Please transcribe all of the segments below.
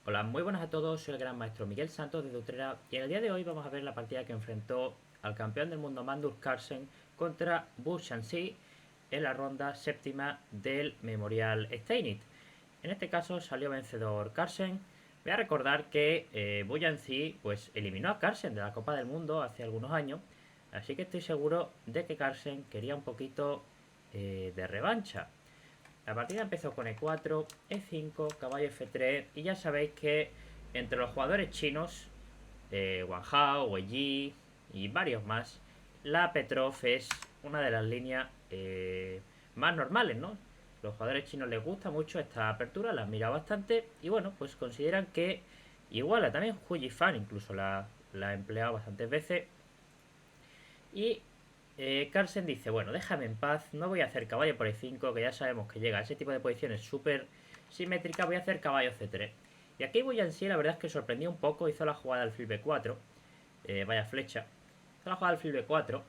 Hola, muy buenas a todos, soy el gran maestro Miguel Santos de Utrera y en el día de hoy vamos a ver la partida que enfrentó al campeón del mundo Magnus Carlsen contra Wu Shanxi en la ronda séptima del Memorial Steinitz. En este caso salió vencedor Carlsen. Voy a recordar que Wu Shanxi pues eliminó a Carlsen de la Copa del Mundo hace algunos años, así que estoy seguro de que Carlsen quería un poquito de revancha. La partida empezó con E4, E5, caballo F3 y ya sabéis que entre los jugadores chinos, Wang Hao, Wei Yi y varios más, la Petrov es una de las líneas más normales, ¿no? Los jugadores chinos les gusta mucho esta apertura, la han mirado bastante y bueno, pues consideran que iguala también Hu Yifan, incluso la ha empleado bastantes veces. Y Carlsen dice, bueno, déjame en paz, no voy a hacer caballo por E5, que ya sabemos que llega a ese tipo de posiciones súper simétricas, voy a hacer caballo C3. Y aquí Boyansi la verdad es que sorprendió un poco, hizo la jugada del alfil B4, vaya flecha, hizo la jugada del alfil B4.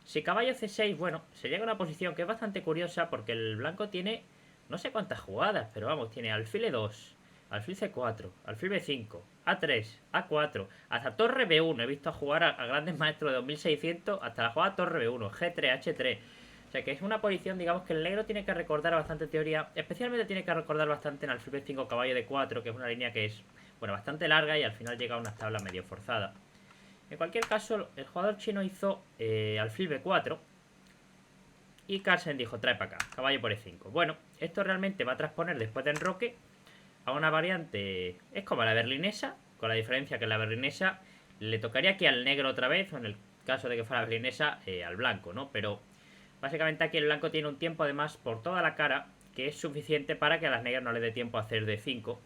Si caballo C6, bueno, se llega a una posición que es bastante curiosa porque el blanco tiene no sé cuántas jugadas, pero vamos, tiene alfil E2, alfil C4, alfil B5, A3, A4, hasta torre B1. He visto jugar a grandes maestros de 2600 hasta la jugada torre B1, G3, H3. O sea que es una posición, digamos, que el negro tiene que recordar bastante teoría. Especialmente tiene que recordar bastante en alfil B5, caballo D4, que es una línea que es, bueno, bastante larga y al final llega a unas tablas medio forzadas. En cualquier caso, el jugador chino hizo alfil B4 y Carlsen dijo, trae para acá, caballo por E5. Bueno, esto realmente va a transponer después de enroque a una variante, es como la berlinesa, con la diferencia que la berlinesa le tocaría aquí al negro otra vez, o en el caso de que fuera berlinesa, al blanco, ¿no? Pero básicamente aquí el blanco tiene un tiempo además por toda la cara que es suficiente para que a las negras no le dé tiempo a hacer D5,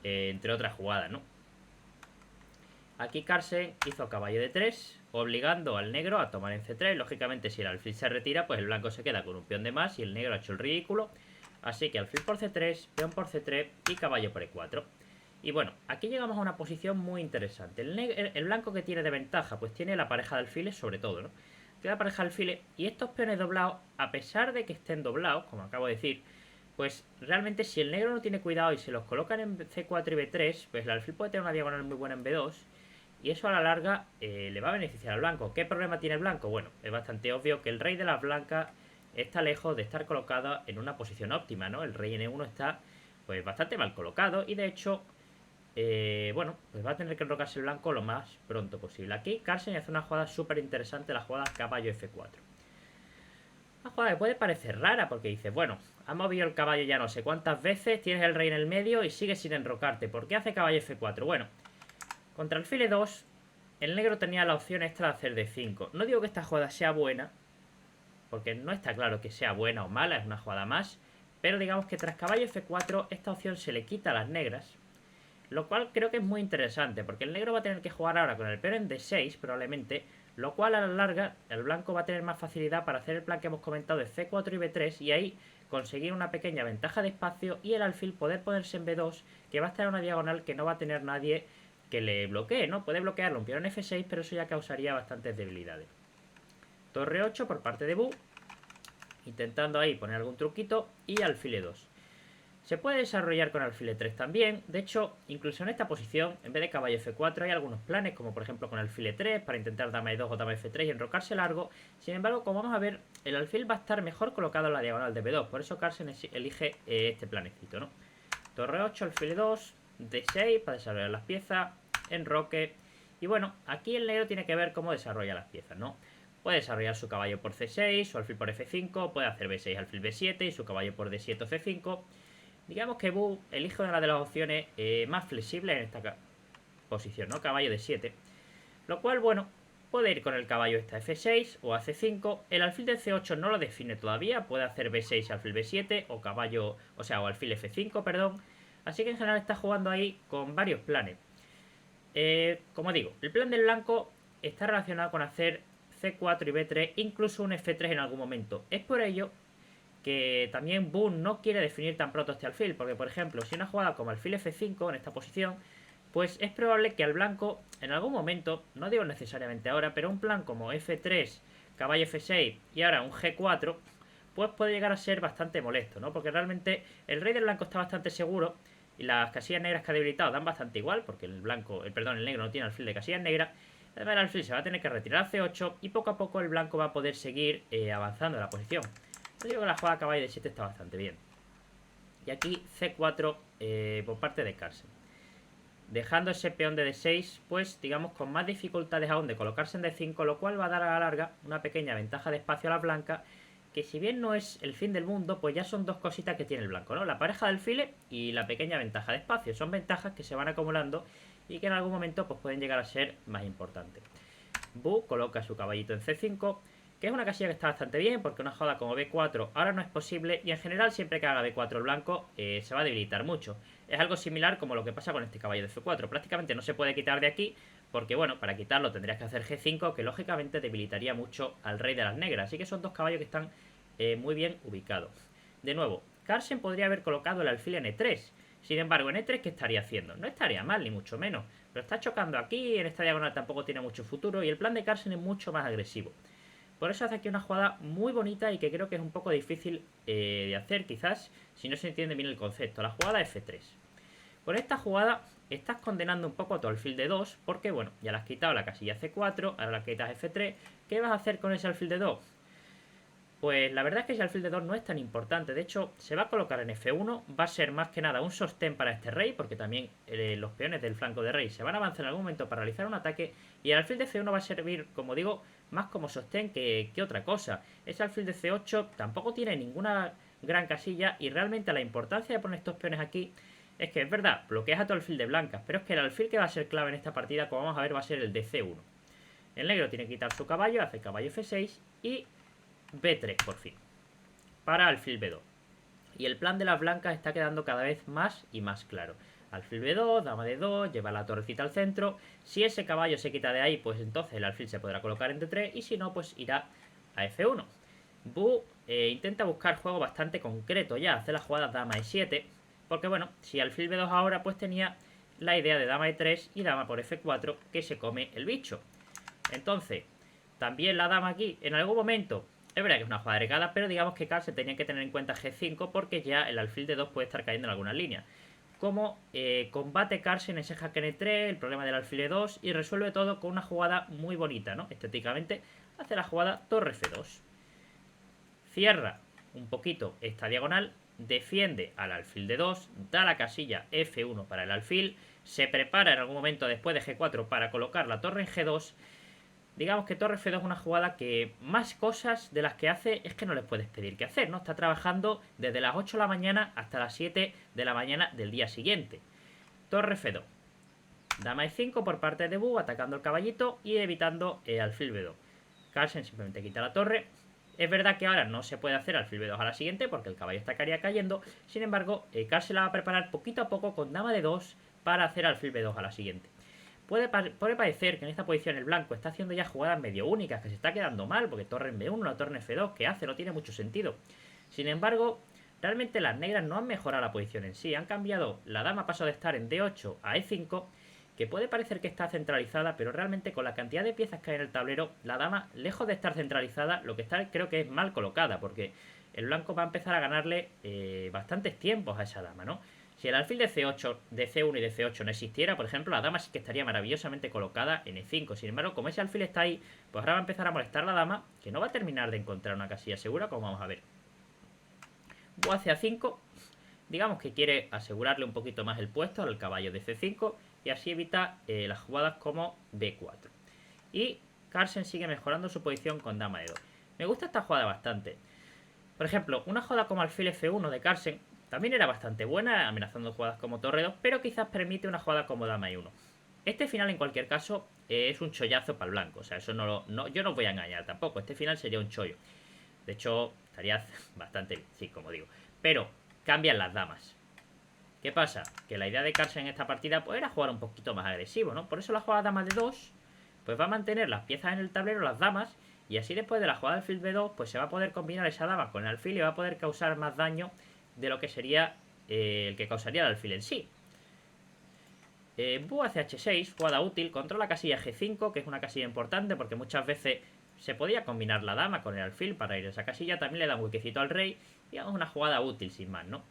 entre otras jugadas, ¿no? Aquí Carlsen hizo caballo de 3, obligando al negro a tomar en C3. Lógicamente, si el alfil se retira, pues el blanco se queda con un peón de más y el negro ha hecho el ridículo. Así que alfil por C3, peón por C3 y caballo por E4. Y bueno, aquí llegamos a una posición muy interesante. El blanco que tiene de ventaja, pues tiene la pareja de alfiles sobre todo, ¿no? Tiene la pareja de alfiles y estos peones doblados, a pesar de que estén doblados, como acabo de decir, pues realmente si el negro no tiene cuidado y se los colocan en C4 y B3, pues el alfil puede tener una diagonal muy buena en B2 y eso a la larga le va a beneficiar al blanco. ¿Qué problema tiene el blanco? Bueno, es bastante obvio que el rey de las blancas está lejos de estar colocado en una posición óptima, ¿no? El rey N1 está pues bastante mal colocado y de hecho, bueno, pues va a tener que enrocarse el blanco lo más pronto posible. Aquí Carlsen hace una jugada súper interesante, la jugada caballo F4. Una jugada que puede parecer rara porque dices, bueno, has movido el caballo ya no sé cuántas veces, tienes el rey en el medio y sigues sin enrocarte. ¿Por qué hace caballo F4? Bueno, contra alfil E2, el negro tenía la opción extra de hacer D5. No digo que esta jugada sea buena, porque no está claro que sea buena o mala, es una jugada más. Pero digamos que tras caballo F4, esta opción se le quita a las negras. Lo cual creo que es muy interesante, porque el negro va a tener que jugar ahora con el peón en D6, probablemente. Lo cual a la larga, el blanco va a tener más facilidad para hacer el plan que hemos comentado de C4 y B3. Y ahí conseguir una pequeña ventaja de espacio y el alfil poder ponerse en B2, que va a estar en una diagonal que no va a tener nadie que le bloquee, ¿no? Puede bloquearlo un peón en F6, pero eso ya causaría bastantes debilidades. Torre 8 por parte de Bu, intentando ahí poner algún truquito, y alfil E2. Se puede desarrollar con alfil E3 también. De hecho, incluso en esta posición, en vez de caballo F4, hay algunos planes, como por ejemplo con alfil E3, para intentar dama E2 o dama F3 y enrocarse largo. Sin embargo, como vamos a ver, el alfil va a estar mejor colocado en la diagonal de B2. Por eso Carlsen elige este planecito, ¿no? Torre 8, alfil E2, D6 para desarrollar las piezas, enroque. Y bueno, aquí el negro tiene que ver cómo desarrolla las piezas, ¿no? Puede desarrollar su caballo por C6, su alfil por F5, puede hacer B6, alfil B7 y su caballo por D7 o C5. Digamos que Bu elige una de las opciones más flexibles en esta posición, ¿no? Caballo D7. Lo cual, bueno, puede ir con el caballo esta F6 o a C5. El alfil de C8 no lo define todavía. Puede hacer B6, alfil B7 o caballo, o sea, o alfil F5, perdón. Así que en general está jugando ahí con varios planes. Como digo, el plan del blanco está relacionado con hacer C4 y B3, incluso un F3 en algún momento. Es por ello que también Boone no quiere definir tan pronto este alfil, porque por ejemplo, si una jugada como alfil F5 en esta posición, pues es probable que al blanco en algún momento, no digo necesariamente ahora, pero un plan como F3, caballo F6 y ahora un G4, pues puede llegar a ser bastante molesto, ¿no? Porque realmente el rey del blanco está bastante seguro y las casillas negras que ha debilitado dan bastante igual, porque el negro no tiene alfil de casillas negras. Además el alfil se va a tener que retirar a C8 y poco a poco el blanco va a poder seguir avanzando en la posición. Yo digo que la jugada caballo de 7 está bastante bien. Y aquí C4 por parte de Carlsen. Dejando ese peón de D6, pues digamos con más dificultades aún de colocarse en D5, lo cual va a dar a la larga una pequeña ventaja de espacio a la blanca, que si bien no es el fin del mundo, pues ya son dos cositas que tiene el blanco, ¿no? La pareja del alfiles y la pequeña ventaja de espacio. Son ventajas que se van acumulando y que en algún momento pues pueden llegar a ser más importantes. Bu coloca su caballito en C5, que es una casilla que está bastante bien, porque una jugada como B4 ahora no es posible, y en general siempre que haga B4 el blanco se va a debilitar mucho. Es algo similar como lo que pasa con este caballo de F4, prácticamente no se puede quitar de aquí, porque bueno, para quitarlo tendrías que hacer G5, que lógicamente debilitaría mucho al rey de las negras, así que son dos caballos que están muy bien ubicados. De nuevo, Carlsen podría haber colocado el alfil en E3, sin embargo en E3 ¿qué estaría haciendo? No estaría mal, ni mucho menos, pero está chocando aquí, en esta diagonal tampoco tiene mucho futuro, y el plan de Carlsen es mucho más agresivo. Por eso hace aquí una jugada muy bonita y que creo que es un poco difícil de hacer, quizás, si no se entiende bien el concepto. La jugada F3. Con esta jugada estás condenando un poco a tu alfil de 2, porque bueno, ya le has quitado la casilla C4, ahora la quitas F3. ¿Qué vas a hacer con ese alfil de 2? Pues la verdad es que ese alfil de 2 no es tan importante. De hecho, se va a colocar en F1. Va a ser más que nada un sostén para este rey, porque también los peones del flanco de rey se van a avanzar en algún momento para realizar un ataque. Y el alfil de F1 va a servir, como digo, más como sostén que otra cosa. Ese alfil de C8 tampoco tiene ninguna gran casilla, y realmente la importancia de poner estos peones aquí es que es verdad, bloqueas a tu alfil de blancas, pero es que el alfil que va a ser clave en esta partida, como vamos a ver, va a ser el de C1. El negro tiene que quitar su caballo, hace caballo F6 y B3 por fin, para alfil B2. Y el plan de las blancas está quedando cada vez más y más claro. Alfil B2, dama de 2, lleva la torrecita al centro. Si ese caballo se quita de ahí, pues entonces el alfil se podrá colocar en D3, y si no, pues irá a F1. Bu intenta buscar juego bastante concreto ya, hace la jugada dama E7, porque bueno, si alfil B2 ahora, pues tenía la idea de dama E3 y dama por F4, que se come el bicho. Entonces, también la dama aquí, en algún momento, es verdad que es una jugada regada, pero digamos que Carlsen tenía que tener en cuenta G5, porque ya el alfil de 2 puede estar cayendo en algunas líneas. Como combate Carlsen ese jaque N3, el problema del alfil de 2, y resuelve todo con una jugada muy bonita, ¿no? Estéticamente, hace la jugada torre F2. Cierra un poquito esta diagonal, defiende al alfil de 2, da la casilla F1 para el alfil, se prepara en algún momento después de G4 para colocar la torre en G2. Digamos que torre F2 es una jugada que más cosas de las que hace es que no le puedes pedir que hacer, ¿no? Está trabajando desde las 8 de la mañana hasta las 7 de la mañana del día siguiente. Torre F2. Dama E5 por parte de Bu, atacando el caballito y evitando alfil B2. Carlsen simplemente quita la torre. Es verdad que ahora no se puede hacer alfil B2 a la siguiente porque el caballo estaría cayendo. Sin embargo, Carlsen la va a preparar poquito a poco con dama de 2 para hacer alfil B2 a la siguiente. Puede parecer que en esta posición el blanco está haciendo ya jugadas medio únicas, que se está quedando mal, porque torre en B1, la torre en F2, ¿qué hace? No tiene mucho sentido. Sin embargo, realmente las negras no han mejorado la posición en sí. Han cambiado, la dama pasó de estar en D8 a E5, que puede parecer que está centralizada, pero realmente con la cantidad de piezas que hay en el tablero, la dama, lejos de estar centralizada, lo que está creo que es mal colocada, porque el blanco va a empezar a ganarle bastantes tiempos a esa dama, ¿no? Si el alfil de C8, de C1 y de C8 no existiera, por ejemplo, la dama sí que estaría maravillosamente colocada en E5. Sin embargo, como ese alfil está ahí, pues ahora va a empezar a molestar a la dama, que no va a terminar de encontrar una casilla segura, como vamos a ver. Bu hacia A5, digamos que quiere asegurarle un poquito más el puesto al caballo de C5, y así evita las jugadas como B4. Y Carlsen sigue mejorando su posición con dama de 2. Me gusta esta jugada bastante. Por ejemplo, una jugada como alfil F1 de Carlsen también era bastante buena, amenazando jugadas como torre 2, pero quizás permite una jugada como dama E1. Este final, en cualquier caso, es un chollazo para el blanco. O sea, eso yo no os voy a engañar tampoco. Este final sería un chollo. De hecho, estaría bastante bien, sí, como digo. Pero cambian las damas. ¿Qué pasa? Que la idea de Carlsen en esta partida pues, era jugar un poquito más agresivo, ¿no? Por eso la jugada dama de 2 pues va a mantener las piezas en el tablero, las damas, y así después de la jugada alfil B2 pues se va a poder combinar esa dama con el alfil y va a poder causar más daño de lo que sería el que causaría el alfil en sí. Bu hacia H6, jugada útil, controla casilla G5, que es una casilla importante porque muchas veces se podía combinar la dama con el alfil para ir a esa casilla, también le da un huequecito al rey, digamos una jugada útil sin más, ¿no?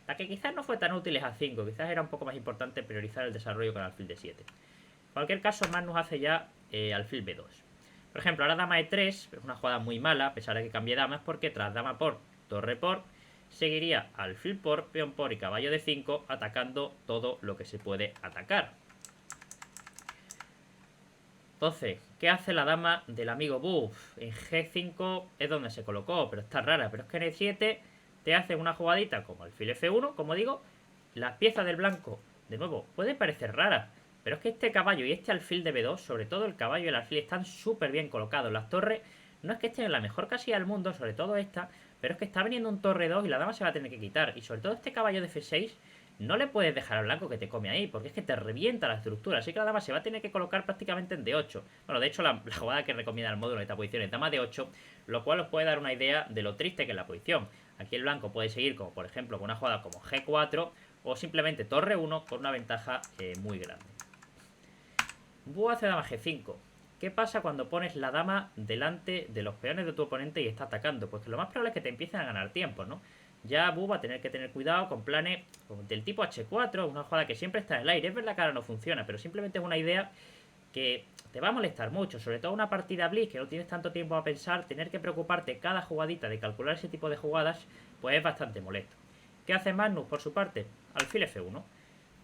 La que quizás no fue tan útil es A5, quizás era un poco más importante priorizar el desarrollo con alfil D7. En cualquier caso, Magnus hace ya alfil B2. Por ejemplo, ahora dama E3 es una jugada muy mala, a pesar de que cambie damas, porque tras dama por, torre por, seguiría alfil por, peón por y caballo D5, atacando todo lo que se puede atacar. Entonces, ¿qué hace la dama del amigo Bu? En G5 es donde se colocó, pero está rara. Pero es que en E7 te hace una jugadita como alfil F1, como digo. Las piezas del blanco, de nuevo, puede parecer rara, pero es que este caballo y este alfil de B2, sobre todo el caballo y el alfil, están súper bien colocados. Las torres no es que estén en la mejor casilla del mundo, sobre todo esta, pero es que está viniendo un torre 2 y la dama se va a tener que quitar. Y sobre todo este caballo de F6 no le puedes dejar al blanco que te come ahí, porque es que te revienta la estructura. Así que la dama se va a tener que colocar prácticamente en D8. Bueno, de hecho, la jugada que recomienda el módulo en esta posición es dama D8, lo cual os puede dar una idea de lo triste que es la posición. Aquí el blanco puede seguir, como por ejemplo, con una jugada como G4 o simplemente torre 1 con una ventaja muy grande. Bu hace dama G5. ¿Qué pasa cuando pones la dama delante de los peones de tu oponente y está atacando? Pues que lo más probable es que te empiecen a ganar tiempo, ¿no? Ya Bu va a tener que tener cuidado con planes del tipo H4, una jugada que siempre está en el aire. Es verdad que ahora no funciona, pero simplemente es una idea que te va a molestar mucho, sobre todo una partida Blitz que no tienes tanto tiempo a pensar, tener que preocuparte cada jugadita de calcular ese tipo de jugadas, pues es bastante molesto. ¿Qué hace Magnus por su parte? Alfil F1.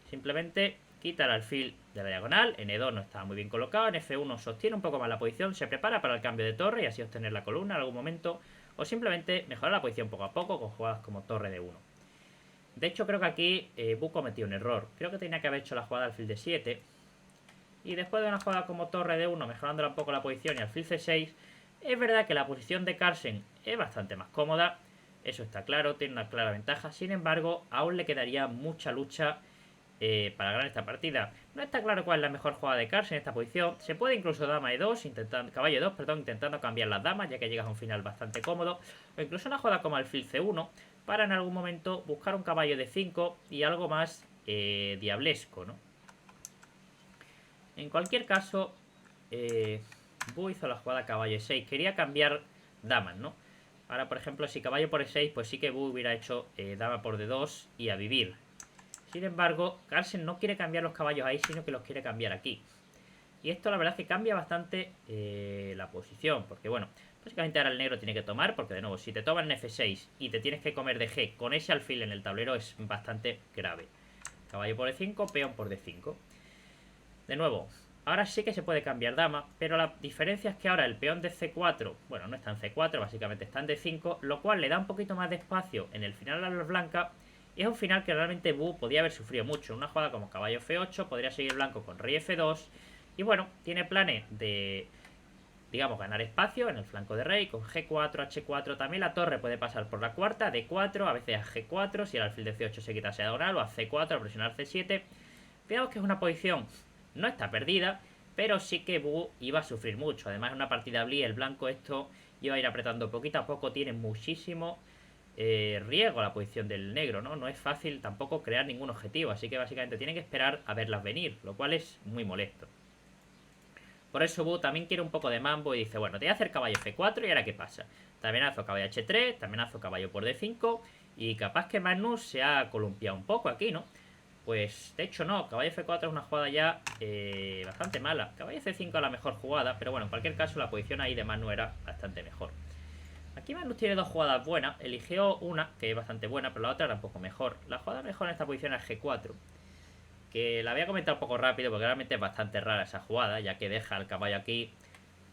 Simplemente quita el alfil de la diagonal, en E2 no estaba muy bien colocado, en F1 sostiene un poco más la posición, se prepara para el cambio de torre y así obtener la columna en algún momento, o simplemente mejorar la posición poco a poco con jugadas como torre de 1. De hecho, creo que aquí Bu cometió un error. Creo que tenía que haber hecho la jugada alfil D7. Y después de una jugada como torre de 1, mejorándola un poco la posición y alfil C6, es verdad que la posición de Carlsen es bastante más cómoda. Eso está claro, tiene una clara ventaja. Sin embargo, aún le quedaría mucha lucha para ganar esta partida. No está claro cuál es la mejor jugada de Carlsen en esta posición. Se puede incluso dama E2, caballo E2, perdón, intentando cambiar las damas, ya que llegas a un final bastante cómodo. O incluso una jugada como alfil C1, para en algún momento buscar un caballo de 5 y algo más diablesco, ¿no? En cualquier caso, Bu hizo la jugada caballo E6. Quería cambiar damas, ¿no? Ahora, por ejemplo, si caballo por E6, pues sí que Bu hubiera hecho dama por D2 y a vivir. Sin embargo, Carlsen no quiere cambiar los caballos ahí, sino que los quiere cambiar aquí. Y esto la verdad es que cambia bastante la posición, porque bueno, básicamente ahora el negro tiene que tomar, porque de nuevo, si te toman en F6 y te tienes que comer de G con ese alfil en el tablero es bastante grave. Caballo por E5, peón por D5. De nuevo, ahora sí que se puede cambiar dama, pero la diferencia es que ahora el peón de C4, bueno, no está en C4, básicamente está en D5, lo cual le da un poquito más de espacio en el final a la blanca. Y es un final que realmente Bu podía haber sufrido mucho. Una jugada como caballo F8, podría seguir blanco con rey F2. Y bueno, tiene planes de, digamos, ganar espacio en el flanco de rey, con G4, H4. También la torre puede pasar por la cuarta, D4, a veces a G4, si el alfil de C8 se quita esa diagonal, o a C4, a presionar C7. Digamos que es una posición, no está perdida, pero sí que Bu iba a sufrir mucho. Además, en una partida Blitz, el blanco esto iba a ir apretando poquito a poco, tiene muchísimo riesgo la posición del negro, ¿no? No es fácil tampoco crear ningún objetivo, así que básicamente tiene que esperar a verlas venir, lo cual es muy molesto. Por eso Bu también quiere un poco de mambo y dice, bueno, te voy a hacer caballo F4 y ahora ¿qué pasa? Te amenazo caballo H3, te amenazo caballo por D5 y capaz que Magnus se ha columpiado un poco aquí, ¿no? Pues de hecho no, caballo F4 es una jugada ya bastante mala. Caballo C5 es la mejor jugada, pero bueno, en cualquier caso la posición ahí de Magnus era bastante mejor. Aquí Magnus tiene dos jugadas buenas. Eligió una, que es bastante buena, pero la otra era un poco mejor. La jugada mejor en esta posición es G4. Que la voy a comentar un poco rápido, porque realmente es bastante rara esa jugada, ya que deja al caballo aquí.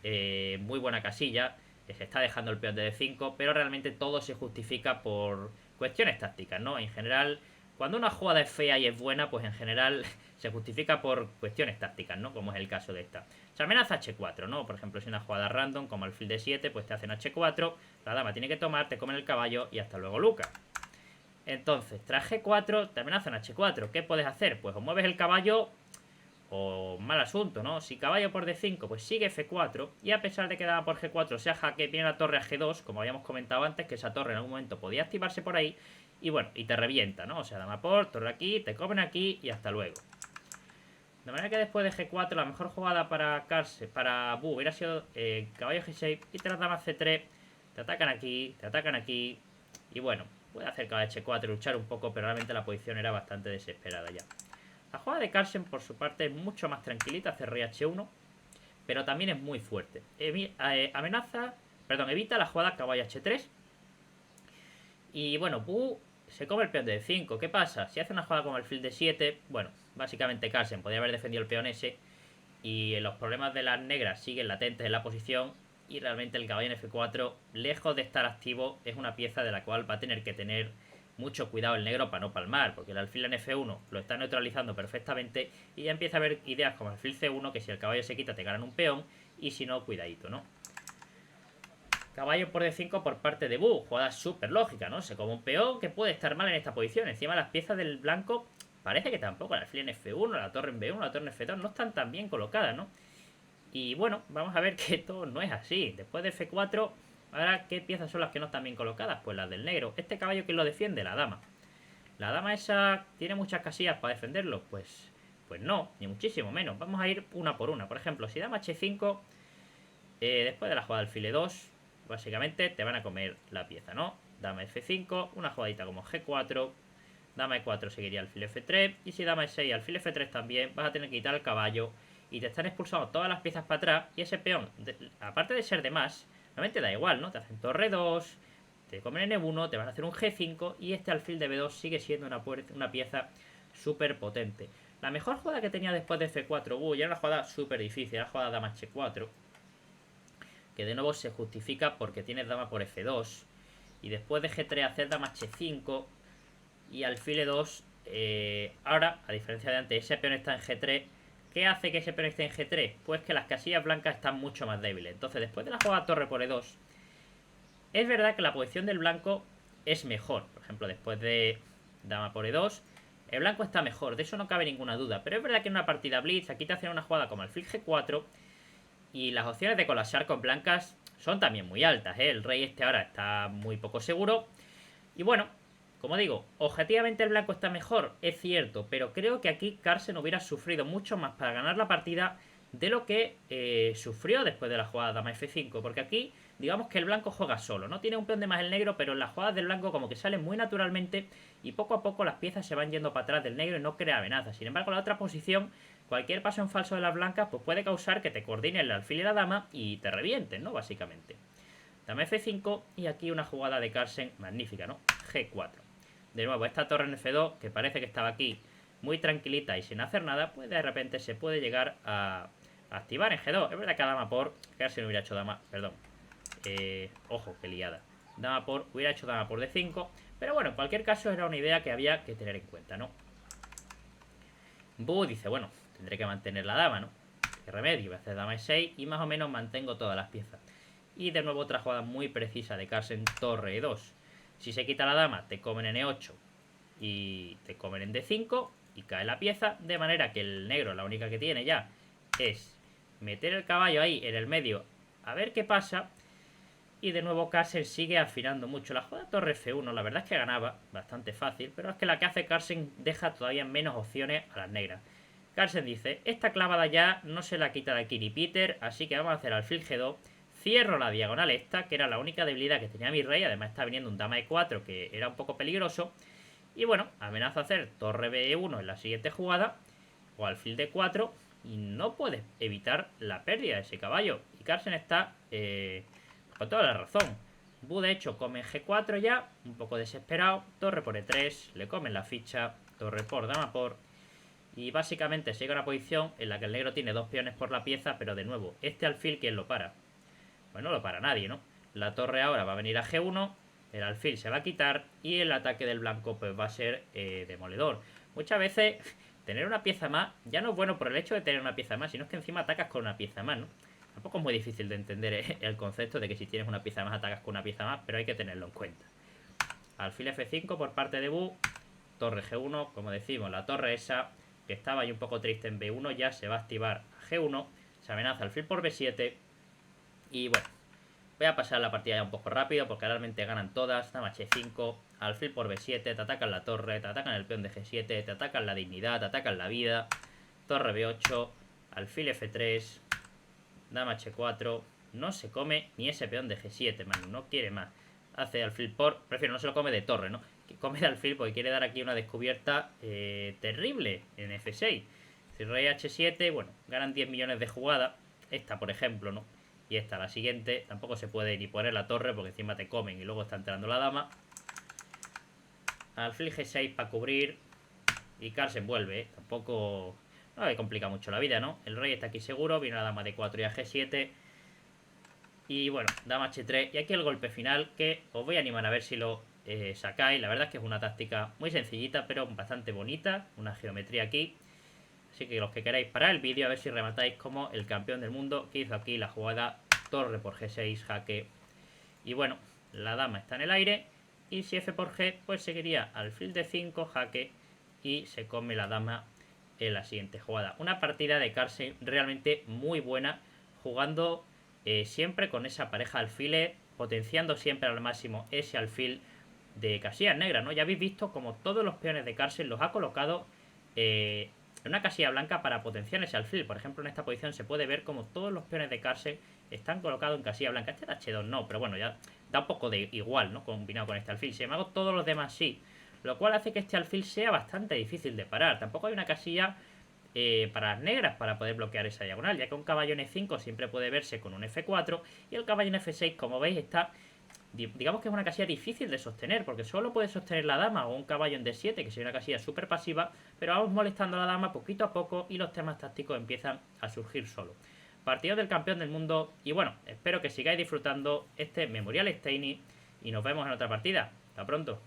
Muy buena casilla. Se está dejando el peón de D5, pero realmente todo se justifica por cuestiones tácticas, ¿no? En general, cuando una jugada es fea y es buena, pues en general se justifica por cuestiones tácticas, ¿no? Como es el caso de esta. Se amenaza H4, ¿no? Por ejemplo, si una jugada random, como alfil D7, pues te hacen H4, la dama tiene que tomar, te comen el caballo y hasta luego, Luca. Entonces, tras G4, te amenazan H4. ¿Qué puedes hacer? Pues o mueves el caballo o mal asunto, ¿no? Si caballo por D5, pues sigue F4 y a pesar de que dama por G4 sea jaque, viene la torre a G2, como habíamos comentado antes, que esa torre en algún momento podía activarse por ahí y bueno, y te revienta, ¿no? O sea, dama por, torre aquí, te comen aquí y hasta luego. De manera que después de G4 la mejor jugada para Bu hubiera sido caballo G6 y tras dama C3 te atacan aquí y bueno, Puede hacer caballo H4 y luchar un poco, pero realmente la posición era bastante desesperada ya. La jugada de Carlsen, por su parte, es mucho más tranquilita, hace rey H1, pero también es muy fuerte. Evita la jugada caballo H3. Y bueno, Bu se come el peón de D5. ¿Qué pasa? Si hace una jugada como alfil de 7, bueno, básicamente Carlsen podría haber defendido el peón ese. Y los problemas de las negras siguen latentes en la posición. Y realmente el caballo en F4, lejos de estar activo, es una pieza de la cual va a tener que tener mucho cuidado el negro para no palmar. Porque el alfil en F1 lo está neutralizando perfectamente. Y ya empieza a haber ideas como alfil C1, que si el caballo se quita te ganan un peón. Y si no, cuidadito, ¿no? Caballo por D5 por parte de Bu. Jugada súper lógica, ¿no? Se come un peón que puede estar mal en esta posición. Encima las piezas del blanco parece que tampoco. El alfil en F1, la torre en B1, la torre en F2 no están tan bien colocadas, ¿no? Y bueno, vamos a ver que esto no es así. Después de F4, ahora, ¿qué piezas son las que no están bien colocadas? Pues las del negro. Este caballo, ¿quién lo defiende? La dama. ¿La dama esa tiene muchas casillas para defenderlo? Pues no, ni muchísimo menos. Vamos a ir una por una. Por ejemplo, si dama H5, después de la jugada alfil E2, básicamente te van a comer la pieza, ¿no? Dama F5, una jugadita como G4, dama E4 seguiría alfil F3, y si dama E6 alfil F3 también, vas a tener que quitar el caballo y te están expulsando todas las piezas para atrás, y ese peón, aparte de ser de más, realmente da igual, ¿no? Te hacen torre 2, te comen N1, te van a hacer un G5, y este alfil de B2 sigue siendo una pieza súper potente. La mejor jugada que tenía después de F4, ya era una jugada súper difícil, era la jugada dama H4, que de nuevo se justifica porque tienes dama por F2, y después de G3 hacer dama H5 y alfil E2. Ahora, a diferencia de antes, ese peón está en G3. ¿Qué hace que ese peón esté en G3? Pues que las casillas blancas están mucho más débiles. Entonces, después de la jugada torre por E2, es verdad que la posición del blanco es mejor. Por ejemplo, después de dama por E2, el blanco está mejor, de eso no cabe ninguna duda. Pero es verdad que en una partida blitz aquí te hacen una jugada como alfil G4 y las opciones de colapsar con blancas son también muy altas, ¿eh? El rey este ahora está muy poco seguro. Y bueno, como digo, objetivamente el blanco está mejor, es cierto, pero creo que aquí Carlsen hubiera sufrido mucho más para ganar la partida de lo que sufrió después de la jugada dama F5, porque aquí digamos que el blanco juega solo, no tiene un peón de más el negro, pero en las jugadas del blanco como que salen muy naturalmente y poco a poco las piezas se van yendo para atrás del negro y no crea amenazas. Sin embargo, la otra posición, cualquier paso en falso de las blancas pues puede causar que te coordine el alfil y la dama y te revienten, ¿no? Básicamente. Dama F5 y aquí una jugada de Carlsen magnífica, ¿no? G4. De nuevo, esta torre en F2, que parece que estaba aquí muy tranquilita y sin hacer nada, pues de repente se puede llegar a activar en G2. Es verdad que a dama por... Carlsen hubiera hecho dama... Perdón. Ojo, qué liada. Dama por... Hubiera hecho dama por D5. Pero bueno, en cualquier caso era una idea que había que tener en cuenta, ¿no? Bu dice, bueno, tendré que mantener la dama, ¿no? ¿Qué remedio? Voy a hacer dama E6 y más o menos mantengo todas las piezas. Y de nuevo otra jugada muy precisa de Carlsen, torre E2. Si se quita la dama, te comen en E8 y te comen en D5 y cae la pieza, de manera que el negro la única que tiene ya es meter el caballo ahí en el medio a ver qué pasa. Y de nuevo Carlsen sigue afinando mucho. La jugada torre F1 la verdad es que ganaba bastante fácil, pero es que la que hace Carlsen deja todavía menos opciones a las negras. Carlsen dice, esta clavada ya no se la quita de aquí ni Peter, así que vamos a hacer alfil G2. Cierro la diagonal esta, que era la única debilidad que tenía mi rey. Además está viniendo un dama E4 que era un poco peligroso. Y bueno, amenazo a hacer torre B1 en la siguiente jugada. O alfil D4. Y no puedes evitar la pérdida de ese caballo. Y Carlsen está con toda la razón. Bu de hecho come G4 ya. Un poco desesperado. Torre por E3. Le comen la ficha. Torre por dama por. Y básicamente sigue una posición en la que el negro tiene dos peones por la pieza. Pero de nuevo, este alfil, ¿quién lo para? Pues no lo para nadie, ¿no? La torre ahora va a venir a G1, el alfil se va a quitar y el ataque del blanco pues va a ser demoledor. Muchas veces tener una pieza más ya no es bueno por el hecho de tener una pieza más, sino es que encima atacas con una pieza más, ¿no? Tampoco es muy difícil de entender el concepto de que si tienes una pieza más atacas con una pieza más, pero hay que tenerlo en cuenta. Alfil F5 por parte de Bu, torre G1, como decimos, la torre esa que estaba ahí un poco triste en B1 ya se va a activar a G1, se amenaza alfil por B7. Y bueno, voy a pasar la partida ya un poco rápido porque realmente ganan todas. Dama H5, alfil por B7, te atacan la torre, te atacan el peón de G7, te atacan la dignidad, te atacan la vida. Torre B8, alfil F3, dama H4. No se come ni ese peón de G7, man, no quiere más. hace alfil por... Prefiero, no se lo come de torre, ¿no? Que come de alfil porque quiere dar aquí una descubierta terrible en F6. Si rey H7, bueno, ganan 10 millones de jugadas. Esta, por ejemplo, ¿no? Y esta, la siguiente, tampoco se puede ni poner la torre porque encima te comen y luego está entrando la dama. Alfil G6 para cubrir. Y Carlsen vuelve, ¿eh? Tampoco... No le complica mucho la vida, ¿no? El rey está aquí seguro, viene la dama de 4 y a G7. Y bueno, dama H3. Y aquí el golpe final que os voy a animar a ver si lo sacáis. La verdad es que es una táctica muy sencillita, pero bastante bonita. Una geometría aquí. Así que los que queráis parar el vídeo, a ver si rematáis como el campeón del mundo que hizo aquí la jugada torre por G6, jaque. Y bueno, la dama está en el aire. Y si F por G, pues seguiría alfil de 5, jaque. Y se come la dama en la siguiente jugada. Una partida de Carlsen realmente muy buena, jugando siempre con esa pareja alfiles, potenciando siempre al máximo ese alfil de casillas negras, ¿no? Ya habéis visto como todos los peones de Carlsen los ha colocado en una casilla blanca para potenciar ese alfil. Por ejemplo, en esta posición se puede ver como todos los peones de Carlsen están colocados en casilla blanca. Este de H2 no, pero bueno, ya da un poco de igual, ¿no? Combinado con este alfil. Sin embargo, todos los demás sí. Lo cual hace que este alfil sea bastante difícil de parar. Tampoco hay una casilla para las negras para poder bloquear esa diagonal, ya que un caballo en E5 siempre puede verse con un F4 y el caballo en F6, como veis, está... Digamos que es una casilla difícil de sostener, porque solo puede sostener la dama o un caballo en D7, que sería una casilla súper pasiva, pero vamos molestando a la dama poquito a poco y los temas tácticos empiezan a surgir solo. Partido del campeón del mundo y bueno, espero que sigáis disfrutando este Memorial Steiny y nos vemos en otra partida. Hasta pronto.